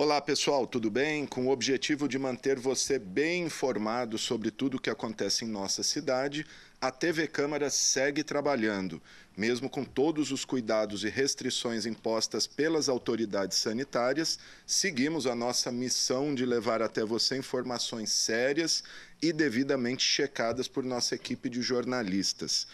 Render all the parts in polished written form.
Olá pessoal, tudo bem? Com o objetivo de manter você bem informado sobre tudo o que acontece em nossa cidade, a TV Câmara segue trabalhando, mesmo com todos os cuidados e restrições impostas pelas autoridades sanitárias. Seguimos a nossa missão de levar até você informações sérias e devidamente checadas por nossa equipe de jornalistas.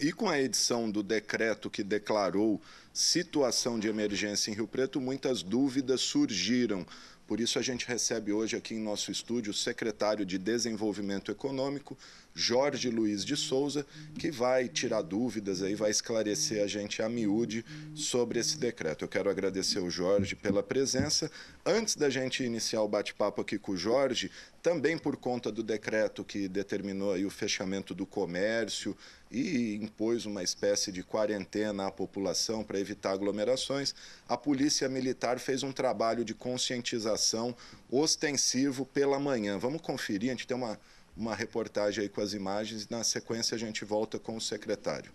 E com a edição do decreto que declarou situação de emergência em Rio Preto, muitas dúvidas surgiram. Por isso a gente recebe hoje aqui em nosso estúdio o secretário de Desenvolvimento Econômico, Jorge Luiz de Souza, que vai tirar dúvidas aí, vai esclarecer a gente a miúde sobre esse decreto. Eu quero agradecer o Jorge pela presença. Antes da gente iniciar o bate-papo aqui com o Jorge, também por conta do decreto que determinou aí o fechamento do comércio e impôs uma espécie de quarentena à população para evitar aglomerações, a Polícia Militar fez um trabalho de conscientização ostensivo pela manhã. Vamos conferir, a gente tem uma reportagem aí com as imagens, na sequência a gente volta com o secretário.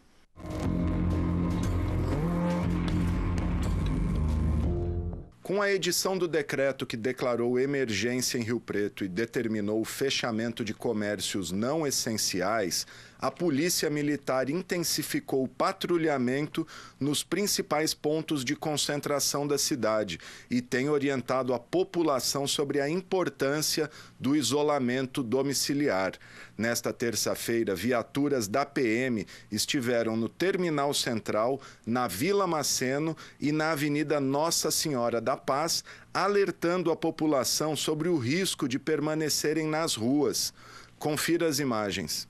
Com a edição do decreto que declarou emergência em Rio Preto e determinou o fechamento de comércios não essenciais, a Polícia Militar intensificou o patrulhamento nos principais pontos de concentração da cidade e tem orientado a população sobre a importância do isolamento domiciliar. Nesta terça-feira, viaturas da PM estiveram no Terminal Central, na Vila Maceno e na Avenida Nossa Senhora da Paz, alertando a população sobre o risco de permanecerem nas ruas. Confira as imagens.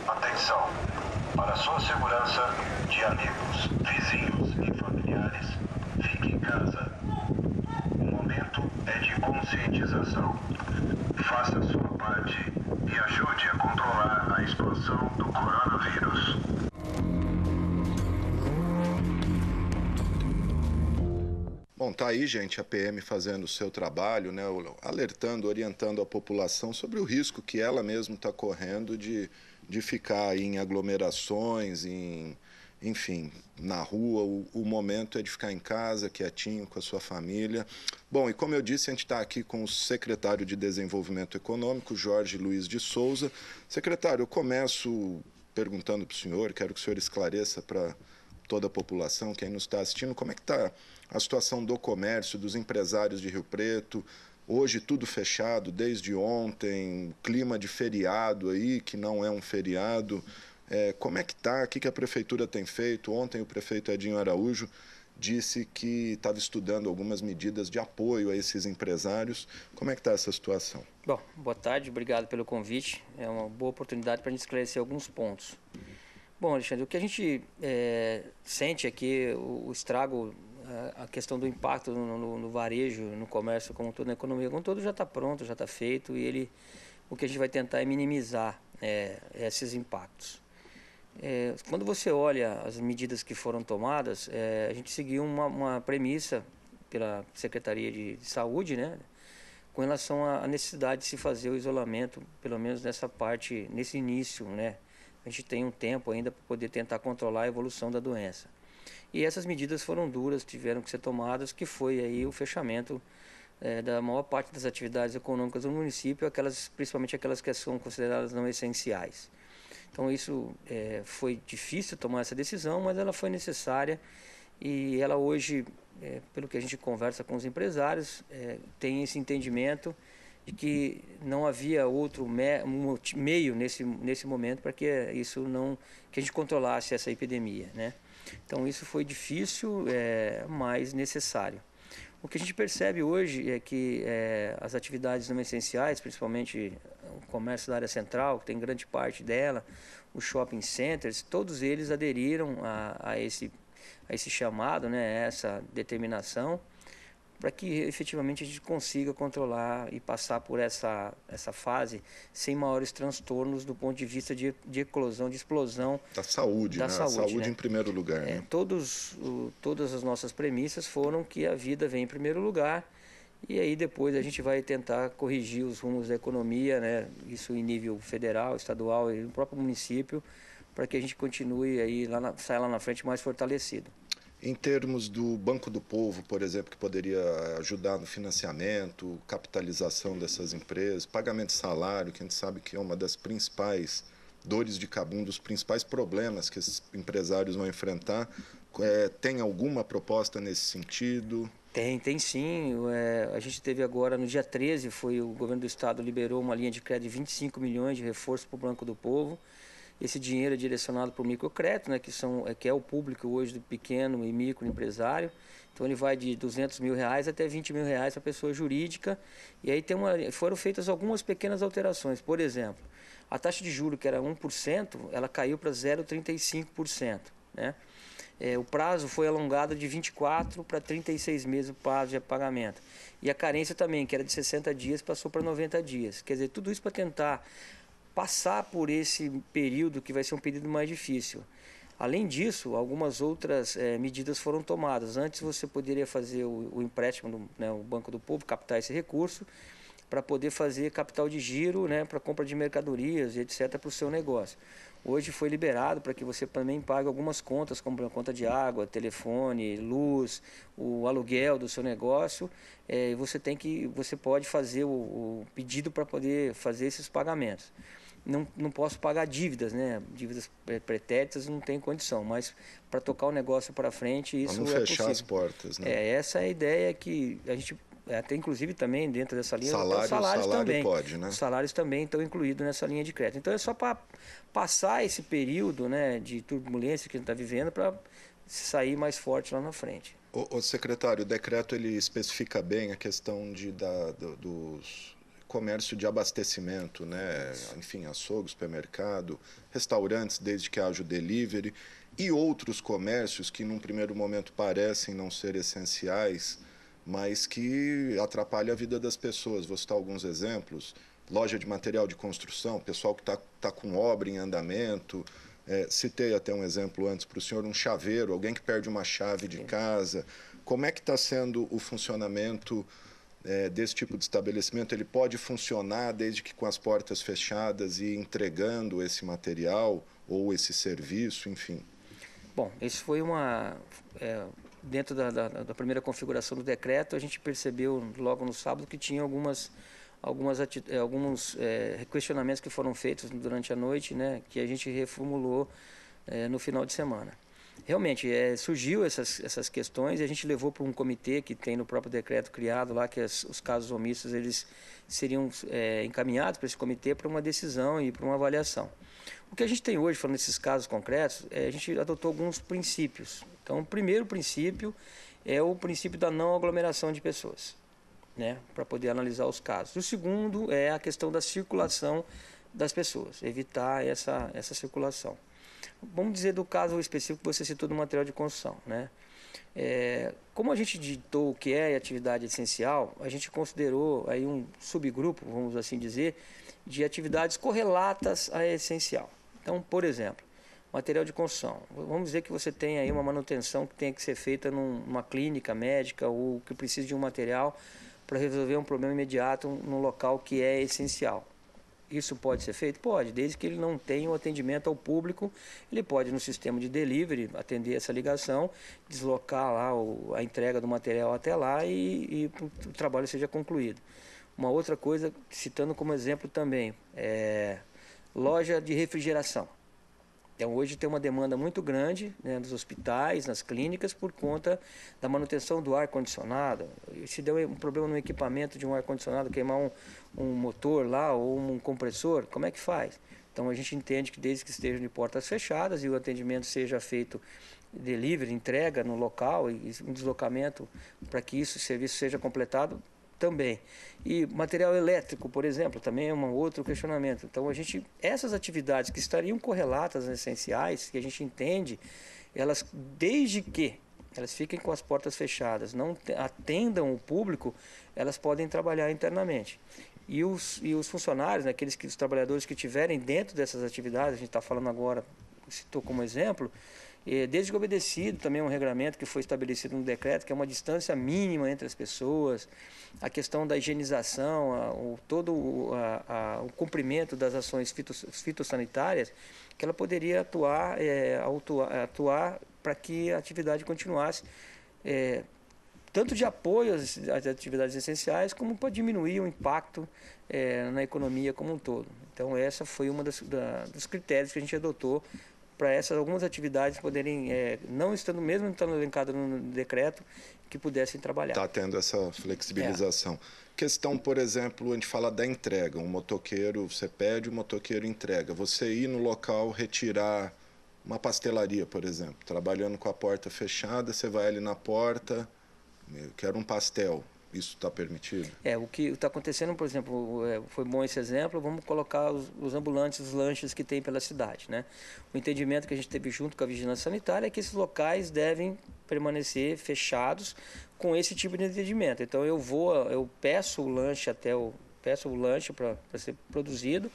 Atenção! Para sua segurança, de amigos, vizinhos e familiares, fique em casa. O momento é de conscientização. Faça a sua parte e ajude a controlar a expansão do coronavírus. Bom, tá aí, gente, a PM fazendo o seu trabalho, né, alertando, orientando a população sobre o risco que ela mesma está correndo de ficar aí em aglomerações, enfim, na rua. O momento é de ficar em casa, quietinho, com a sua família. Bom, e como eu disse, a gente está aqui com o secretário de Desenvolvimento Econômico, Jorge Luiz de Souza. Secretário, eu começo perguntando para o senhor, quero que o senhor esclareça para toda a população, quem nos está assistindo, como é que está a situação do comércio, dos empresários de Rio Preto. Hoje tudo fechado, desde ontem, clima de feriado aí, que não é um feriado. Como é que está? O que a prefeitura tem feito? Ontem o prefeito Edinho Araújo disse que estava estudando algumas medidas de apoio a esses empresários. Como é que está essa situação? Bom, boa tarde, obrigado pelo convite. É uma boa oportunidade para a gente esclarecer alguns pontos. Bom, Alexandre, o que a gente sente aqui, o estrago, a questão do impacto no varejo, no comércio como todo, na economia como todo, já está pronto, já está feito, e o que a gente vai tentar é minimizar esses impactos. Quando você olha as medidas que foram tomadas, a gente seguiu uma premissa pela Secretaria de Saúde, né, com relação à necessidade de se fazer o isolamento, pelo menos nessa parte, nesse início, né. A gente tem um tempo ainda para poder tentar controlar a evolução da doença. E essas medidas foram duras, tiveram que ser tomadas, que foi aí o fechamento da maior parte das atividades econômicas do município, principalmente aquelas que são consideradas não essenciais. Então isso foi difícil tomar essa decisão, mas ela foi necessária, e ela hoje, pelo que a gente conversa com os empresários, tem esse entendimento de que não havia outro meio nesse momento para que que a gente controlasse essa epidemia, né? Então isso foi difícil, mas necessário. O que a gente percebe hoje é que as atividades não essenciais, principalmente o comércio da área central, que tem grande parte dela, os shopping centers, todos eles aderiram a esse chamado, né, essa determinação, para que efetivamente a gente consiga controlar e passar por essa fase sem maiores transtornos do ponto de vista de eclosão, de explosão da saúde, né? A saúde, né, em primeiro lugar. Né? Todas as nossas premissas foram que a vida vem em primeiro lugar, e aí depois a gente vai tentar corrigir os rumos da economia, né? Isso em nível federal, estadual e no próprio município, para que a gente continue aí saia lá na frente mais fortalecido. Em termos do Banco do Povo, por exemplo, que poderia ajudar no financiamento, capitalização dessas empresas, pagamento de salário, que a gente sabe que é uma das principais dores de cabo, um dos principais problemas que esses empresários vão enfrentar. Tem alguma proposta nesse sentido? Tem sim. A gente teve agora, no dia 13, o governo do estado liberou uma linha de crédito de 25 milhões de reforço para o Banco do Povo. Esse dinheiro é direcionado para o microcrédito, né, que é o público hoje do pequeno e microempresário. Então ele vai de R$200 mil até R$20 mil para a pessoa jurídica. E aí foram feitas algumas pequenas alterações. Por exemplo, a taxa de juros, que era 1%, ela caiu para 0,35%. Né? O prazo foi alongado de 24 para 36 meses o prazo de pagamento. E a carência também, que era de 60 dias, passou para 90 dias. Quer dizer, tudo isso para tentar passar por esse período que vai ser um período mais difícil. Além disso, algumas outras medidas foram tomadas. Antes você poderia fazer o empréstimo, o Banco do Povo, captar esse recurso para poder fazer capital de giro, né, para compra de mercadorias, etc., para o seu negócio. Hoje foi liberado para que você também pague algumas contas, como a conta de água, telefone, luz, o aluguel do seu negócio. Você pode fazer o pedido para poder fazer esses pagamentos. Não posso pagar dívidas, né? Dívidas pretéritas não tem condição, mas para tocar o negócio para frente, isso não é fechar possível. As portas, né? Essa é a ideia que a gente, até inclusive também dentro dessa linha, salário também. Pode, né? Os salários também estão incluídos nessa linha de crédito. Então é só para passar esse período, né, de turbulência que a gente está vivendo para sair mais forte lá na frente. O secretário, o decreto ele especifica bem a questão dos comércio de abastecimento, né? Enfim, açougue, supermercado, restaurantes, desde que haja o delivery, e outros comércios que num primeiro momento parecem não ser essenciais, mas que atrapalham a vida das pessoas. Vou citar alguns exemplos: loja de material de construção, pessoal que está com obra em andamento. Citei até um exemplo antes para o senhor, um chaveiro, alguém que perde uma chave de casa. Como é que está sendo o funcionamento desse tipo de estabelecimento? Ele pode funcionar desde que com as portas fechadas e entregando esse material ou esse serviço, enfim? Bom, isso foi dentro da primeira configuração do decreto, a gente percebeu logo no sábado que tinha alguns questionamentos que foram feitos durante a noite, né, que a gente reformulou no final de semana. Realmente, surgiu essas questões e a gente levou para um comitê que tem no próprio decreto criado lá, que os casos omissos eles seriam encaminhados para esse comitê para uma decisão e para uma avaliação. O que a gente tem hoje, falando desses casos concretos, a gente adotou alguns princípios. Então, o primeiro princípio é o princípio da não aglomeração de pessoas, né, para poder analisar os casos. O segundo é a questão da circulação das pessoas, evitar essa circulação. Vamos dizer do caso específico que você citou do material de construção, né? Como a gente ditou o que é atividade essencial, a gente considerou aí um subgrupo, vamos assim dizer, de atividades correlatas à essencial. Então, por exemplo, material de construção. Vamos dizer que você tem aí uma manutenção que tem que ser feita numa clínica médica ou que precisa de um material para resolver um problema imediato num local que é essencial. Isso pode ser feito? Pode, desde que ele não tenha o atendimento ao público. Ele pode, no sistema de delivery, atender essa ligação, deslocar lá a entrega do material até lá e o trabalho seja concluído. Uma outra coisa, citando como exemplo também, loja de refrigeração. Então, hoje tem uma demanda muito grande, né, nos hospitais, nas clínicas, por conta da manutenção do ar-condicionado. Se der um problema no equipamento de um ar-condicionado, queimar um motor lá ou um compressor, como é que faz? Então, a gente entende que desde que estejam de portas fechadas e o atendimento seja feito delivery, entrega no local e um deslocamento para que esse serviço seja completado, também. E material elétrico, por exemplo, também é um outro questionamento. Então, essas atividades que estariam correlatas às essenciais, que a gente entende, elas, desde que elas fiquem com as portas fechadas, não atendam o público, elas podem trabalhar internamente. E os funcionários, né, os trabalhadores que estiverem dentro dessas atividades, a gente está falando agora, citou como exemplo, desde que obedecido também um regramento que foi estabelecido no decreto, que é uma distância mínima entre as pessoas, a questão da higienização, todo o cumprimento das ações fitossanitárias, que ela poderia atuar para que a atividade continuasse, tanto de apoio às atividades essenciais, como para diminuir o impacto na economia como um todo. Então, essa foi uma dos critérios que a gente adotou para algumas atividades poderem, mesmo estando elencado no decreto, que pudessem trabalhar. Está tendo essa flexibilização. Questão, por exemplo, a gente fala da entrega. Um motoqueiro, você pede, o motoqueiro entrega. Você ir no local retirar uma pastelaria, por exemplo, trabalhando com a porta fechada, você vai ali na porta, eu quero um pastel. Isso está permitido? O que está acontecendo, por exemplo, foi bom esse exemplo, vamos colocar os ambulantes, os lanches que tem pela cidade, né? O entendimento que a gente teve junto com a Vigilância Sanitária é que esses locais devem permanecer fechados com esse tipo de entendimento. Então, eu peço o lanche para ser produzido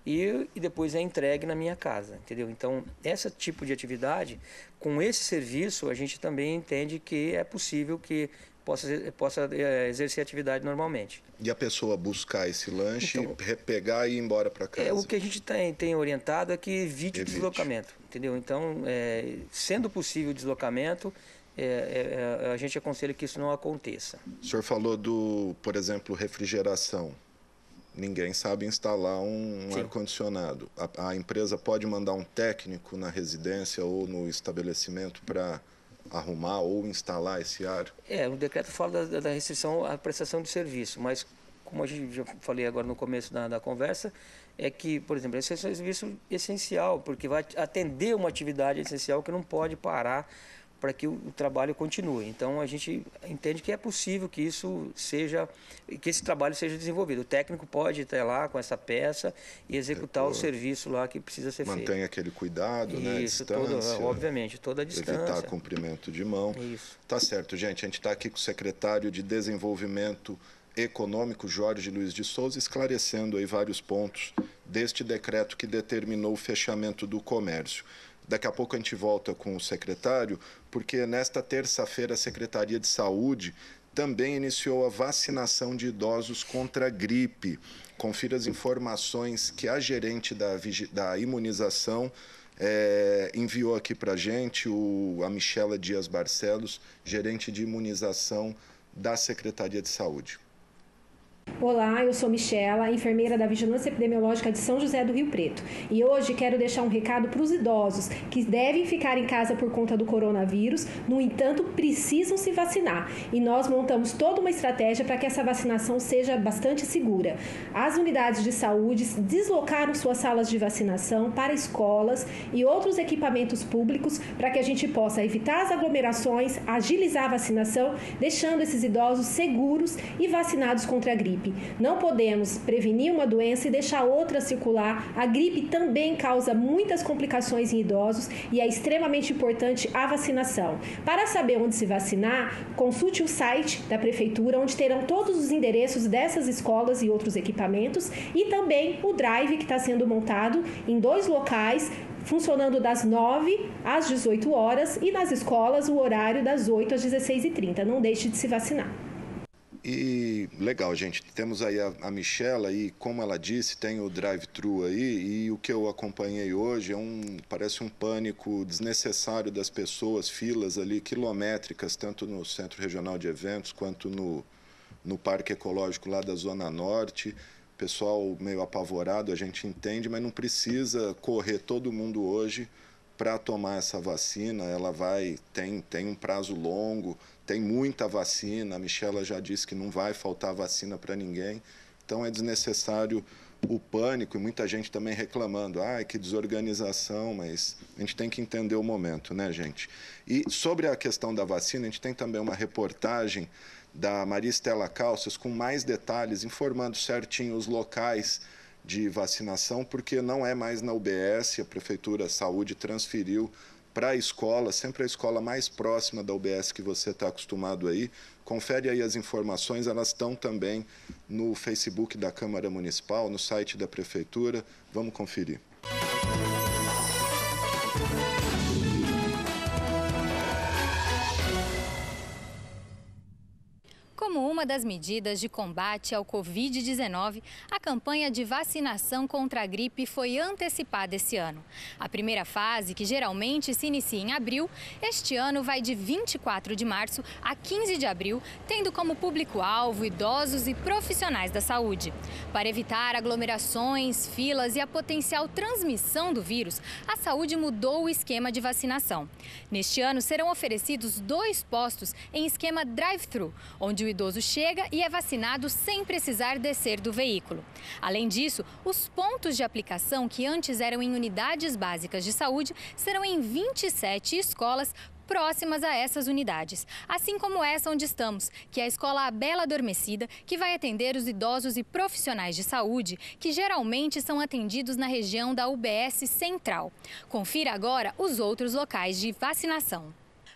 e depois é entregue na minha casa, entendeu? Então, esse tipo de atividade, com esse serviço, a gente também entende que é possível que possa exercer atividade normalmente. E a pessoa buscar esse lanche, pegar e ir embora para casa? O que a gente tem orientado é que evite o deslocamento, entendeu? Então, sendo possível o deslocamento, a gente aconselha que isso não aconteça. O senhor falou por exemplo, refrigeração. Ninguém sabe instalar um ar-condicionado. A empresa pode mandar um técnico na residência ou no estabelecimento para arrumar ou instalar esse ar? O decreto fala da restrição à prestação de serviço, mas como a gente já falei agora no começo da conversa, é que, por exemplo, esse é um serviço essencial, porque vai atender uma atividade essencial que não pode parar para que o trabalho continue. Então, a gente entende que é possível que esse trabalho seja desenvolvido. O técnico pode estar lá com essa peça e executar o serviço lá que precisa ser feito. Mantém aquele cuidado, né? Isso, obviamente, toda a distância. Evitar cumprimento de mão. Isso. Tá certo, gente. A gente está aqui com o secretário de Desenvolvimento Econômico, Jorge Luiz de Souza, esclarecendo aí vários pontos deste decreto que determinou o fechamento do comércio. Daqui a pouco a gente volta com o secretário, porque nesta terça-feira a Secretaria de Saúde também iniciou a vacinação de idosos contra a gripe. Confira as informações que a gerente da imunização enviou aqui para a gente, a Michela Dias Barcelos, gerente de imunização da Secretaria de Saúde. Olá, eu sou Michela, enfermeira da Vigilância Epidemiológica de São José do Rio Preto. E hoje quero deixar um recado para os idosos que devem ficar em casa por conta do coronavírus, no entanto, precisam se vacinar. E nós montamos toda uma estratégia para que essa vacinação seja bastante segura. As unidades de saúde deslocaram suas salas de vacinação para escolas e outros equipamentos públicos para que a gente possa evitar as aglomerações, agilizar a vacinação, deixando esses idosos seguros e vacinados contra a gripe. Não podemos prevenir uma doença e deixar outra circular. A gripe também causa muitas complicações em idosos e é extremamente importante a vacinação. Para saber onde se vacinar, consulte o site da Prefeitura, onde terão todos os endereços dessas escolas e outros equipamentos, e também o drive que está sendo montado em 2 locais, funcionando das 9 às 18 horas e nas escolas o horário das 8 às 16h30. Não deixe de se vacinar. E legal, gente, temos aí a Michela e, como ela disse, tem o drive-thru aí, e o que eu acompanhei hoje parece um pânico desnecessário das pessoas, filas ali quilométricas, tanto no Centro Regional de Eventos quanto no Parque Ecológico lá da Zona Norte. Pessoal meio apavorado, a gente entende, mas não precisa correr todo mundo hoje para tomar essa vacina. Ela tem um prazo longo, tem muita vacina, a Michela já disse que não vai faltar vacina para ninguém, então é desnecessário o pânico, e muita gente também reclamando, que desorganização, mas a gente tem que entender o momento, né, gente? E sobre a questão da vacina, a gente tem também uma reportagem da Maria Estela Calças com mais detalhes, informando certinho os locais de vacinação, porque não é mais na UBS, a Prefeitura Saúde transferiu para a escola, sempre a escola mais próxima da UBS que você está acostumado aí. Confere aí as informações, elas estão também no Facebook da Câmara Municipal, no site da Prefeitura. Vamos conferir. Com Como uma das medidas de combate ao Covid-19, a campanha de vacinação contra a gripe foi antecipada esse ano. A primeira fase, que geralmente se inicia em abril, este ano vai de 24 de março a 15 de abril, tendo como público-alvo idosos e profissionais da saúde. Para evitar aglomerações, filas e a potencial transmissão do vírus, a saúde mudou o esquema de vacinação. Neste ano, serão oferecidos 2 postos em esquema drive-thru, onde o idoso chega e é vacinado sem precisar descer do veículo. Além disso, os pontos de aplicação, que antes eram em unidades básicas de saúde, serão em 27 escolas próximas a essas unidades, assim como essa onde estamos, que é a Escola Bela Adormecida, que vai atender os idosos e profissionais de saúde que geralmente são atendidos na região da UBS Central. Confira agora os outros locais de vacinação.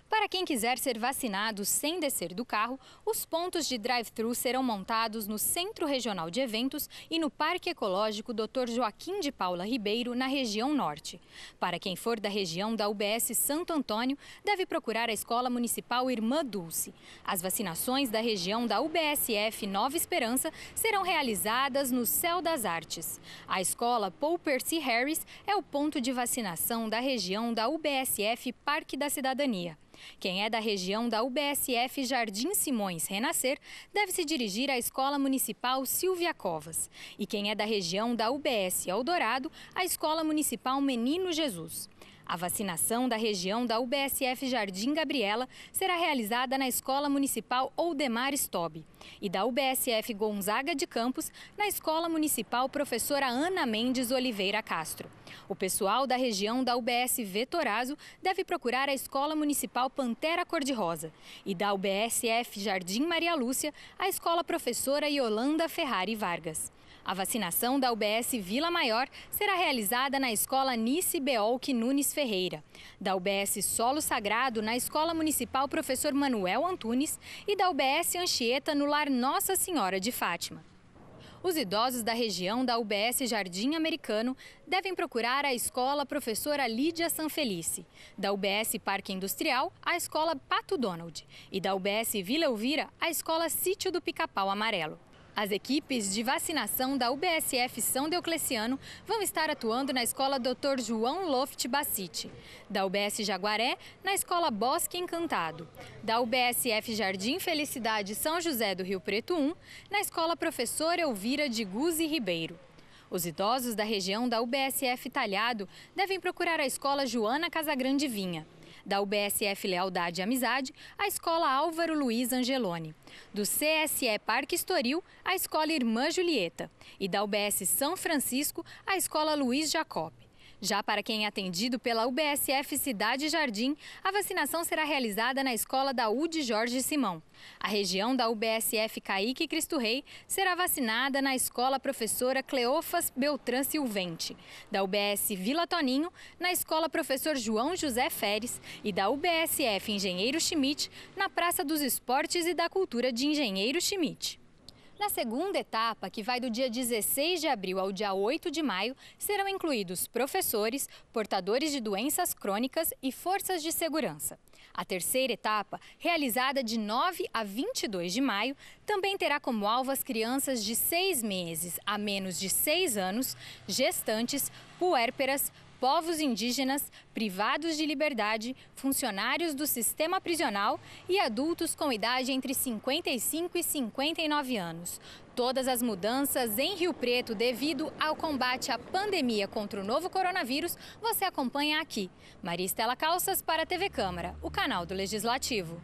Para quem quiser ser vacinado sem descer do carro, os pontos de drive-thru serão montados no Centro Regional de Eventos e no Parque Ecológico Dr. Joaquim de Paula Ribeiro, na região norte. Para quem for da região da UBS Santo Antônio, deve procurar a Escola Municipal Irmã Dulce. As vacinações da região da UBSF Nova Esperança serão realizadas no Céu das Artes. A Escola Paul Percy Harris é o ponto de vacinação da região da UBSF Parque da Cidadania. Quem é da região da UBSF Jardim Simões Renascer deve se dirigir à Escola Municipal Silvia Covas. E quem é da região da UBS Eldorado, à Escola Municipal Menino Jesus. A vacinação da região da UBSF Jardim Gabriela será realizada na Escola Municipal Oldemar Stobe e da UBSF Gonzaga de Campos na Escola Municipal Professora Ana Mendes Oliveira Castro. O pessoal da região da UBS Vetorazo deve procurar a Escola Municipal Pantera Cor-de-Rosa e da UBSF Jardim Maria Lúcia a Escola Professora Yolanda Ferrari Vargas. A vacinação da UBS Vila Maior será realizada na Escola Nice Beolque Nunes Ferreira, da UBS Solo Sagrado na Escola Municipal Professor Manuel Antunes e da UBS Anchieta no Lar Nossa Senhora de Fátima. Os idosos da região da UBS Jardim Americano devem procurar a Escola Professora Lídia Sanfelice, da UBS Parque Industrial, a Escola Pato Donald e da UBS Vila Elvira, a Escola Sítio do Pica-Pau Amarelo. As equipes de vacinação da UBSF São Diocleciano vão estar atuando na Escola Dr. João Loft Bacite, da UBS Jaguaré, na Escola Bosque Encantado, da UBSF Jardim Felicidade São José do Rio Preto 1, na Escola Professora Elvira de Guzzi Ribeiro. Os idosos da região da UBSF Talhado devem procurar a Escola Joana Casagrande Vinha, da UBSF Lealdade e Amizade, a Escola Álvaro Luiz Angeloni, do CSE Parque Estoril, a Escola Irmã Julieta e da UBS São Francisco, a Escola Luiz Jacob. Já para quem é atendido pela UBSF Cidade Jardim, a vacinação será realizada na Escola da UD Jorge Simão. A região da UBSF Caíque Cristo Rei será vacinada na Escola Professora Cleofas Beltrán Silvente, da UBS Vila Toninho, na Escola Professor João José Feres e da UBSF Engenheiro Schmidt, na Praça dos Esportes e da Cultura de Engenheiro Schmidt. Na segunda etapa, que vai do dia 16 de abril ao dia 8 de maio, serão incluídos professores, portadores de doenças crônicas e forças de segurança. A terceira etapa, realizada de 9 a 22 de maio, também terá como alvo as crianças de 6 meses a menos de 6 anos, gestantes, puérperas, povos indígenas, privados de liberdade, funcionários do sistema prisional e adultos com idade entre 55 e 59 anos. Todas as mudanças em Rio Preto devido ao combate à pandemia contra o novo coronavírus, você acompanha aqui. Maria Estela Calças para a TV Câmara, o canal do Legislativo.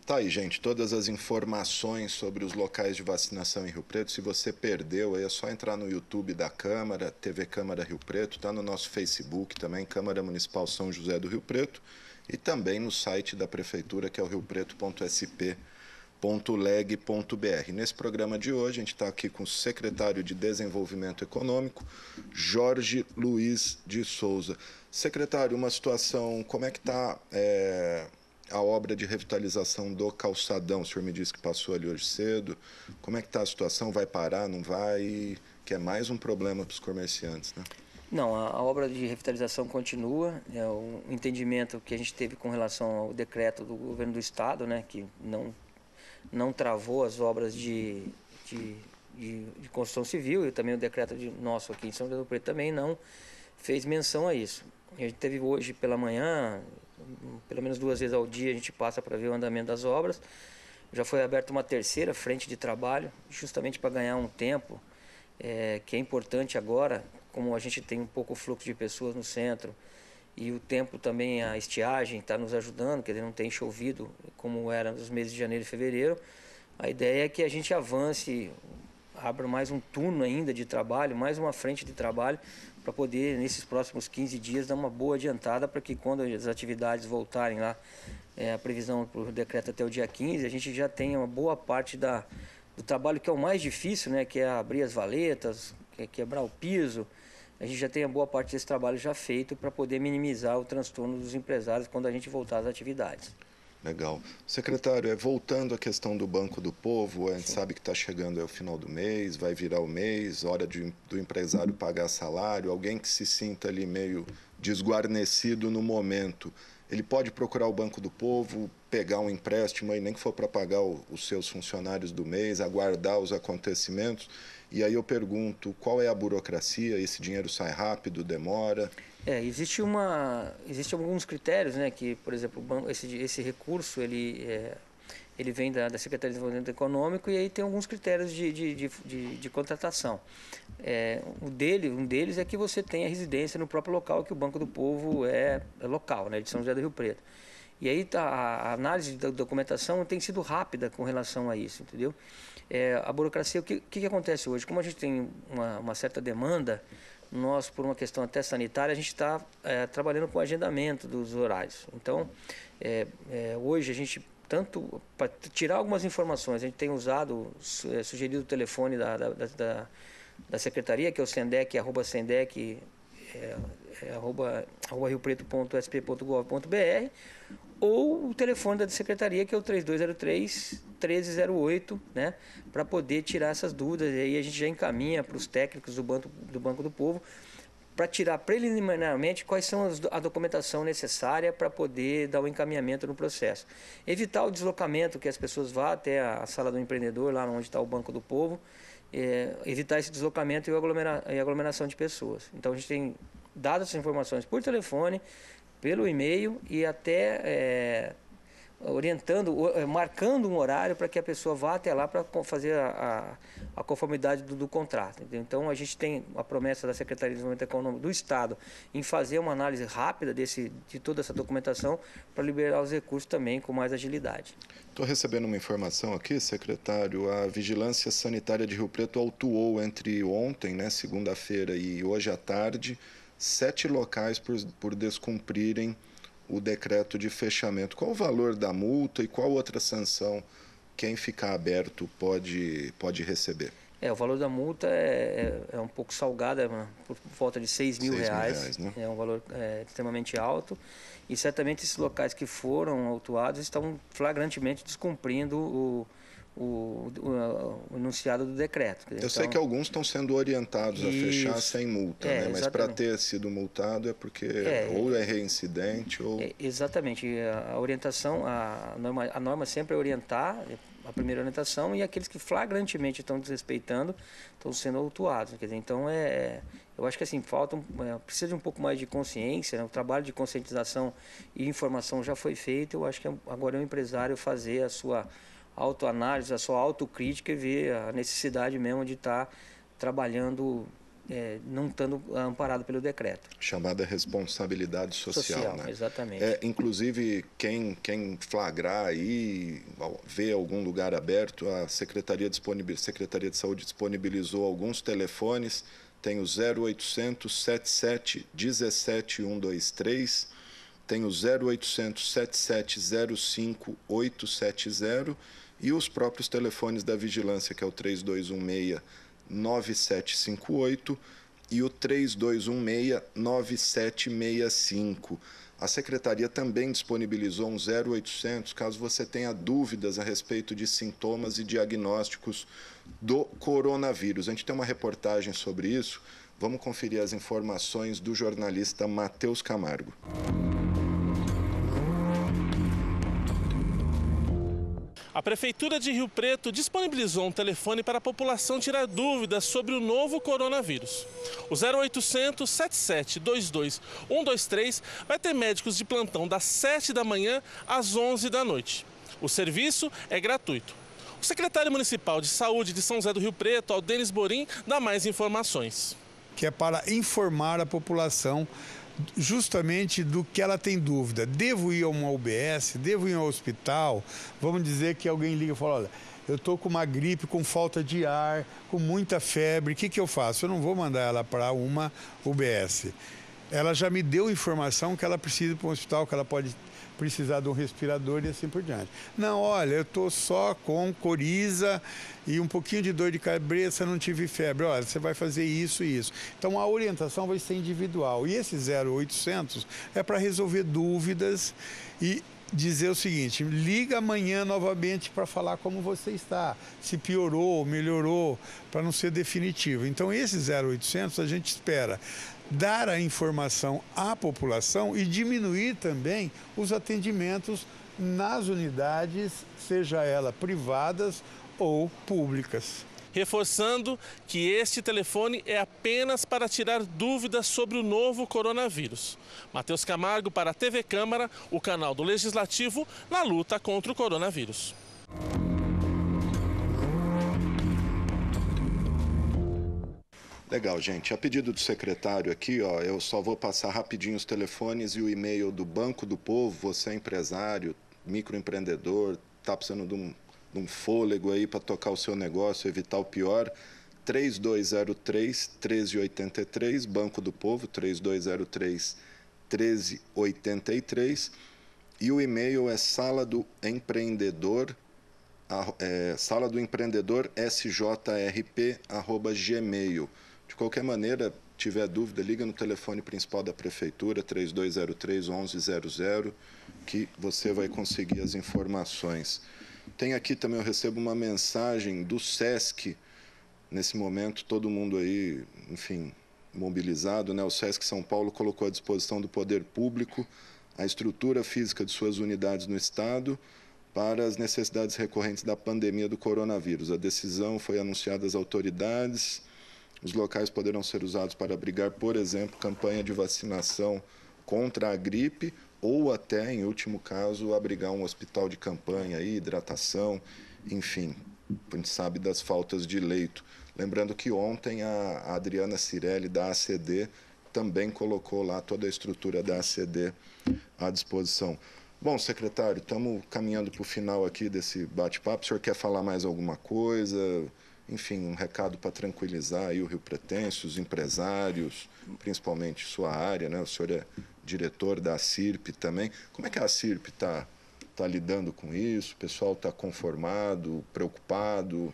Tá aí, gente, todas as informações sobre os locais de vacinação em Rio Preto. Se você perdeu, aí é só entrar no YouTube da Câmara, TV Câmara Rio Preto, tá no nosso Facebook também, Câmara Municipal São José do Rio Preto, e também no site da Prefeitura, que é o riopreto.sp.leg.br. Nesse programa de hoje, a gente está aqui com o secretário de Desenvolvimento Econômico, Jorge Luiz de Souza. Secretário, uma situação, como é que está a obra de revitalização do calçadão? O senhor me disse que passou ali hoje cedo. Como é que está a situação? Vai parar, não vai? Que é mais um problema para os comerciantes, né? Não, a obra de revitalização continua. É o entendimento que a gente teve com relação ao decreto do governo do estado, né, que não travou as obras de construção civil, e também o decreto nosso aqui em São José do Rio Preto também não fez menção a isso. A gente teve hoje pela manhã, pelo menos 2 vezes ao dia, a gente passa para ver o andamento das obras. Já foi aberta uma terceira frente de trabalho, justamente para ganhar um tempo, que é importante agora, como a gente tem um pouco fluxo de pessoas no centro, e o tempo também, a estiagem está nos ajudando, quer dizer, não tem chovido como era nos meses de janeiro e fevereiro. A ideia é que a gente avance, abra mais um turno ainda de trabalho, mais uma frente de trabalho, para poder, nesses próximos 15 dias, dar uma boa adiantada para que quando as atividades voltarem lá, a previsão para o decreto até o dia 15, a gente já tenha uma boa parte do trabalho que é o mais difícil, né, que é abrir as valetas, que é quebrar o piso. A gente já tem a boa parte desse trabalho já feito para poder minimizar o transtorno dos empresários quando a gente voltar às atividades. Legal. Secretário, voltando à questão do Banco do Povo, a gente sabe que está chegando ao final do mês, vai virar o mês, hora do empresário pagar salário, alguém que se sinta ali meio desguarnecido no momento, ele pode procurar o Banco do Povo, pegar um empréstimo, aí, nem que for para pagar os seus funcionários do mês, aguardar os acontecimentos. E aí eu pergunto, qual é a burocracia? Esse dinheiro sai rápido, demora? Existe alguns critérios, né, que, por exemplo, esse recurso ele vem da Secretaria de Desenvolvimento Econômico, e aí tem alguns critérios de contratação. Um deles é que você tenha residência no próprio local, que o Banco do Povo é local, né, de São José do Rio Preto. E aí a análise da documentação tem sido rápida com relação a isso, entendeu? A burocracia, o que acontece hoje? Como a gente tem uma certa demanda, nós, por uma questão até sanitária, a gente está trabalhando com o agendamento dos horários. Então, hoje a gente, tanto para tirar algumas informações, a gente tem sugerido o telefone da Secretaria, que é o SENDEC, @sendec, riopreto.sp.gov.br, ou o telefone da Secretaria, que é o 3203-1308, né, para poder tirar essas dúvidas. E aí a gente já encaminha para os técnicos do Banco do Povo para tirar preliminarmente quais são a documentação necessária para poder dar o encaminhamento no processo. Evitar o deslocamento, que as pessoas vá até a sala do empreendedor, lá onde está o Banco do Povo, evitar esse deslocamento e a aglomeração de pessoas. Então a gente tem dado essas informações por telefone, pelo e-mail, e até marcando um horário para que a pessoa vá até lá para fazer a conformidade do contrato. Entendeu? Então a gente tem a promessa da Secretaria de Desenvolvimento Econômico do Estado em fazer uma análise rápida de toda essa documentação para liberar os recursos também com mais agilidade. Estou recebendo uma informação aqui, secretário. A Vigilância Sanitária de Rio Preto autuou entre ontem, né, segunda-feira, e hoje à tarde, 7 locais por descumprirem o decreto de fechamento. Qual o valor da multa e qual outra sanção quem ficar aberto pode receber? O valor da multa é um pouco salgado, por volta de R$6 mil. Né? É um valor extremamente alto, e certamente esses locais que foram autuados estão flagrantemente descumprindo o enunciado do decreto. Eu sei que alguns estão sendo orientados a fechar sem multa, né? Mas para ter sido multado é porque ou é reincidente ou... Exatamente. A orientação, a norma sempre é orientar, a primeira orientação, e aqueles que flagrantemente estão desrespeitando estão sendo autuados. Quer dizer, então, eu acho que assim, precisa de um pouco mais de consciência, né? O trabalho de conscientização e informação já foi feito. Eu acho que agora é o empresário fazer a sua autoanálise, a sua autocrítica, e ver a necessidade mesmo de estar trabalhando, não estando amparado pelo decreto. Chamada responsabilidade social, né? Exatamente. Inclusive, quem flagrar aí, ver algum lugar aberto, a Secretaria de Saúde disponibilizou alguns telefones, tem o 0800 77 17 123, tem o 0800 77 05 870, e os próprios telefones da vigilância, que é o 3216-9758 e o 3216-9765. A Secretaria também disponibilizou um 0800, caso você tenha dúvidas a respeito de sintomas e diagnósticos do coronavírus. A gente tem uma reportagem sobre isso. Vamos conferir as informações do jornalista Matheus Camargo. A Prefeitura de Rio Preto disponibilizou um telefone para a população tirar dúvidas sobre o novo coronavírus. O 0800 7722 123 vai ter médicos de plantão das 7 da manhã às 11 da noite. O serviço é gratuito. O secretário municipal de saúde de São José do Rio Preto, Aldenis Borim, dá mais informações. Que é para informar a população justamente do que ela tem dúvida. Devo ir a uma UBS? Devo ir ao hospital? Vamos dizer que alguém liga e fala, olha, eu estou com uma gripe, com falta de ar, com muita febre, o que eu faço? Eu não vou mandar ela para uma UBS. Ela já me deu informação que ela precisa ir para um hospital, que ela pode precisar de um respirador e assim por diante. Não, olha, eu estou só com coriza e um pouquinho de dor de cabeça, não tive febre. Olha, você vai fazer isso e isso. Então, a orientação vai ser individual. E esse 0800 é para resolver dúvidas e dizer o seguinte, liga amanhã novamente para falar como você está, se piorou, melhorou, para não ser definitivo. Então, esse 0800 a gente espera dar a informação à população e diminuir também os atendimentos nas unidades, seja elas privadas ou públicas. Reforçando que este telefone é apenas para tirar dúvidas sobre o novo coronavírus. Matheus Camargo para a TV Câmara, o canal do Legislativo na luta contra o coronavírus. Legal, gente. A pedido do secretário aqui, ó, eu só vou passar rapidinho os telefones e o e-mail do Banco do Povo. Você é empresário, microempreendedor, está precisando de um fôlego aí para tocar o seu negócio, evitar o pior. 3203-1383, Banco do Povo, 3203-1383. E o e-mail é saladoempreendedor.sjrp@gmail. De qualquer maneira, tiver dúvida, liga no telefone principal da Prefeitura, 3203-1100, que você vai conseguir as informações. Tem aqui também, eu recebo uma mensagem do SESC, nesse momento, todo mundo aí, enfim, mobilizado, né? O SESC São Paulo colocou à disposição do poder público a estrutura física de suas unidades no Estado para as necessidades recorrentes da pandemia do coronavírus. A decisão foi anunciada às autoridades. Os locais poderão ser usados para abrigar, por exemplo, campanha de vacinação contra a gripe ou até, em último caso, abrigar um hospital de campanha, hidratação, enfim, a gente sabe das faltas de leito. Lembrando que ontem a Adriana Cirelli, da ACD, também colocou lá toda a estrutura da ACD à disposição. Bom, secretário, estamos caminhando para o final aqui desse bate-papo. O senhor quer falar mais alguma coisa? Enfim, um recado para tranquilizar aí o Rio Pretense, os empresários, principalmente sua área, né? O senhor é diretor da ACIRP também. Como é que a ACIRP está lidando com isso? O pessoal está conformado, preocupado?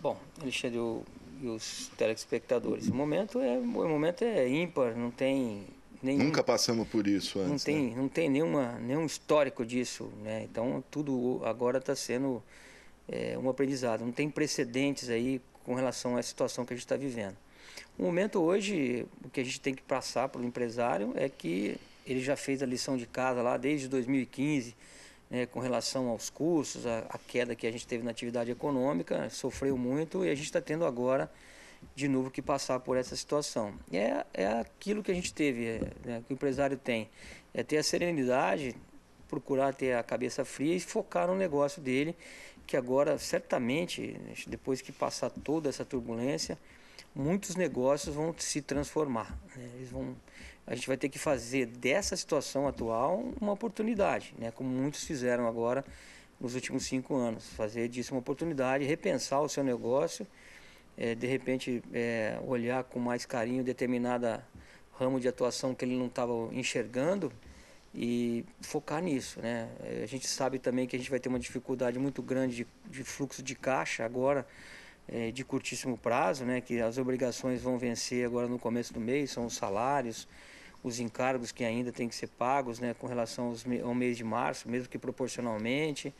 Bom, Alexandre e os telespectadores, o momento é ímpar, não tem nenhum... Nunca passamos por isso antes. Não tem nenhum histórico disso, né? Então, tudo agora está sendo um aprendizado. Não tem precedentes aí com relação à situação que a gente está vivendo. O momento hoje, o que a gente tem que passar para o empresário é que ele já fez a lição de casa lá desde 2015, né, com relação aos custos, a queda que a gente teve na atividade econômica, sofreu muito e a gente está tendo agora de novo que passar por essa situação. É aquilo que a gente teve, né, que o empresário tem, é ter a serenidade, procurar ter a cabeça fria e focar no negócio dele, que agora, certamente, depois que passar toda essa turbulência, muitos negócios vão se transformar, né? A gente vai ter que fazer dessa situação atual uma oportunidade, né? Como muitos fizeram agora nos últimos 5 anos. Fazer disso uma oportunidade, repensar o seu negócio, de repente olhar com mais carinho determinada ramo de atuação que ele não estava enxergando e focar nisso, né? A gente sabe também que a gente vai ter uma dificuldade muito grande de fluxo de caixa agora, de curtíssimo prazo, né? Que as obrigações vão vencer agora no começo do mês, são os salários, os encargos que ainda têm que ser pagos, né, com relação ao mês de março, mesmo que proporcionalmente,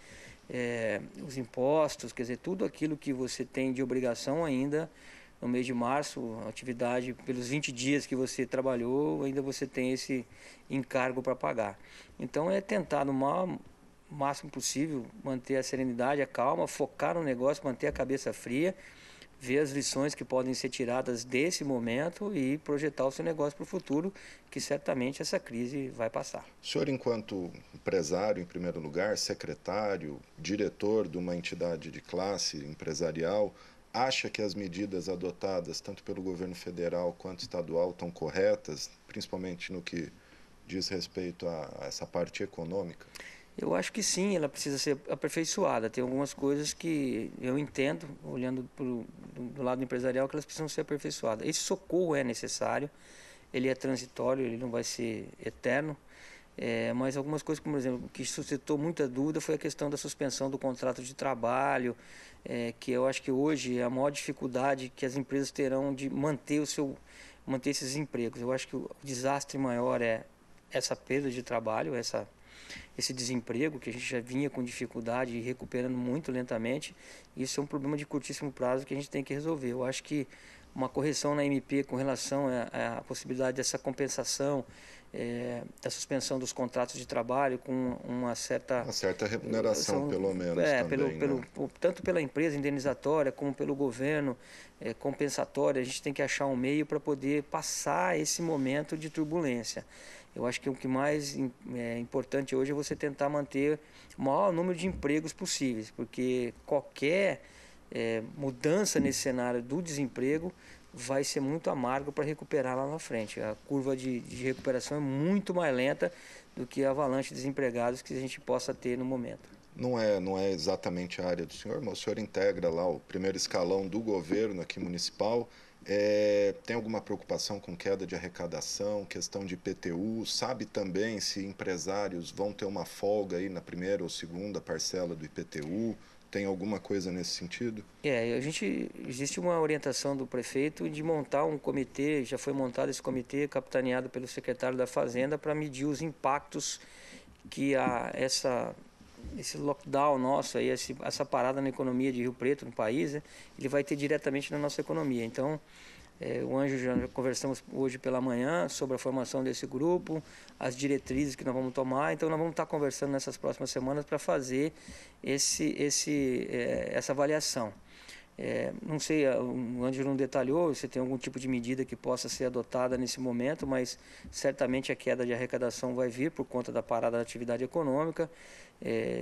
os impostos, quer dizer, tudo aquilo que você tem de obrigação ainda no mês de março, atividade pelos 20 dias que você trabalhou, ainda você tem esse encargo para pagar. Então é tentar no máximo possível manter a serenidade, a calma, focar no negócio, manter a cabeça fria, ver as lições que podem ser tiradas desse momento e projetar o seu negócio para o futuro, que certamente essa crise vai passar. O senhor, enquanto empresário, em primeiro lugar, secretário, diretor de uma entidade de classe empresarial, acha que as medidas adotadas, tanto pelo governo federal quanto estadual, estão corretas, principalmente no que diz respeito a essa parte econômica? Eu acho que sim, ela precisa ser aperfeiçoada. Tem algumas coisas que eu entendo, olhando do lado empresarial, que elas precisam ser aperfeiçoadas. Esse socorro é necessário, ele é transitório, ele não vai ser eterno. Mas algumas coisas, como por exemplo, que suscitou muita dúvida foi a questão da suspensão do contrato de trabalho, que eu acho que hoje é a maior dificuldade que as empresas terão de manter esses empregos. Eu acho que o desastre maior é essa perda de trabalho, esse desemprego que a gente já vinha com dificuldade e recuperando muito lentamente. Isso é um problema de curtíssimo prazo que a gente tem que resolver. Eu acho que uma correção na MP com relação à possibilidade dessa compensação, da suspensão dos contratos de trabalho com uma certa remuneração, pelo menos, também, tanto pela empresa indenizatória como pelo governo compensatória. A gente tem que achar um meio para poder passar esse momento de turbulência. Eu acho que o que mais é importante hoje é você tentar manter o maior número de empregos possíveis, porque qualquer mudança nesse cenário do desemprego vai ser muito amargo para recuperar lá na frente. A curva de recuperação é muito mais lenta do que a avalanche de desempregados que a gente possa ter no momento. Não é exatamente a área do senhor, mas o senhor integra lá o primeiro escalão do governo aqui municipal. Tem alguma preocupação com queda de arrecadação, questão de IPTU? Sabe também se empresários vão ter uma folga aí na primeira ou segunda parcela do IPTU? Tem alguma coisa nesse sentido? Existe uma orientação do prefeito de montar um comitê, já foi montado esse comitê, capitaneado pelo secretário da Fazenda, para medir os impactos que esse lockdown nosso, aí, essa parada na economia de Rio Preto, no país, ele vai ter diretamente na nossa economia. Então, o Ângelo, já conversamos hoje pela manhã sobre a formação desse grupo, as diretrizes que nós vamos tomar. Então, nós vamos estar conversando nessas próximas semanas para fazer essa avaliação. Não sei, o Ângelo não detalhou se tem algum tipo de medida que possa ser adotada nesse momento, mas certamente a queda de arrecadação vai vir por conta da parada da atividade econômica.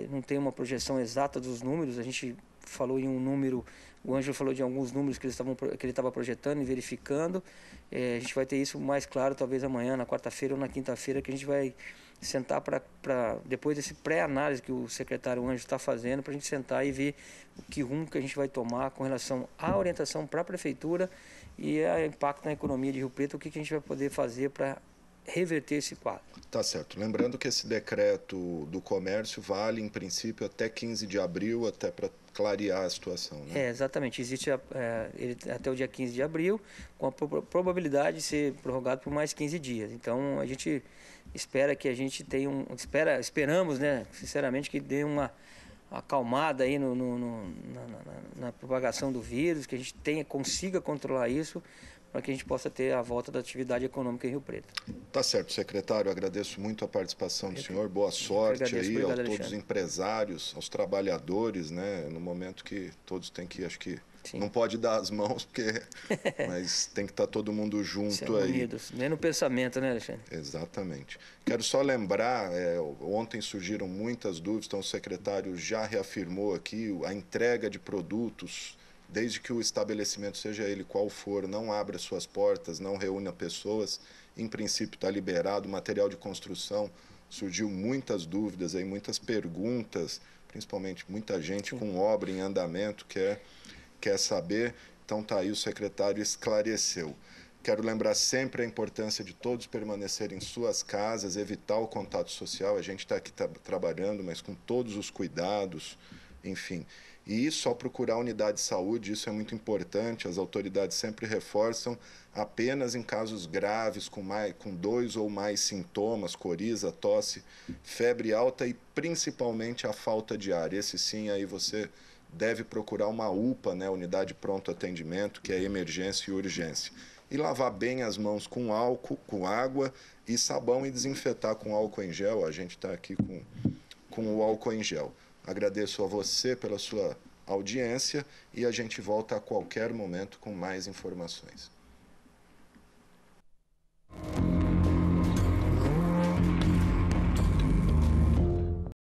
Não tem uma projeção exata dos números, a gente falou em um número, o Ângelo falou de alguns números que ele estava projetando e verificando. A gente vai ter isso mais claro talvez amanhã, na quarta-feira ou na quinta-feira, que a gente vai sentar depois desse pré-análise que o secretário Ângelo está fazendo, para a gente sentar e ver que rumo que a gente vai tomar com relação à orientação para a prefeitura e ao impacto na economia de Rio Preto, o que a gente vai poder fazer para reverter esse quadro. Tá certo. Lembrando que esse decreto do comércio vale, em princípio, até 15 de abril, até para clarear a situação, né? Exatamente. Existe ele até o dia 15 de abril, com a probabilidade de ser prorrogado por mais 15 dias. Então, a gente espera que a gente tenha esperamos, né, sinceramente, que dê uma acalmada aí na propagação do vírus, que a gente consiga controlar isso, para que a gente possa ter a volta da atividade econômica em Rio Preto. Tá certo, secretário. Agradeço muito a participação do senhor. Boa sorte aí a todos os empresários, aos trabalhadores, né? No momento que todos têm que, acho que Sim. Não pode dar as mãos, mas tem que estar todo mundo junto aí. Unidos, nem no pensamento, né, Alexandre? Exatamente. Quero só lembrar, ontem surgiram muitas dúvidas, então o secretário já reafirmou aqui a entrega de produtos, desde que o estabelecimento, seja ele qual for, não abra suas portas, não reúna pessoas, em princípio está liberado. Material de construção, surgiu muitas dúvidas, aí, muitas perguntas, principalmente muita gente com obra em andamento quer saber. Então tá aí, o secretário esclareceu. Quero lembrar sempre a importância de todos permanecerem em suas casas, evitar o contato social. A gente está aqui trabalhando, mas com todos os cuidados, enfim. e só procurar a unidade de saúde, isso é muito importante, as autoridades sempre reforçam, apenas em casos graves, com 2 ou mais sintomas, coriza, tosse, febre alta e principalmente a falta de ar. Esse sim, aí você deve procurar uma UPA, né, unidade de pronto atendimento, que é emergência e urgência. E lavar bem as mãos com álcool, com água e sabão e desinfetar com álcool em gel. A gente está aqui com o álcool em gel. Agradeço a você pela sua audiência e a gente volta a qualquer momento com mais informações.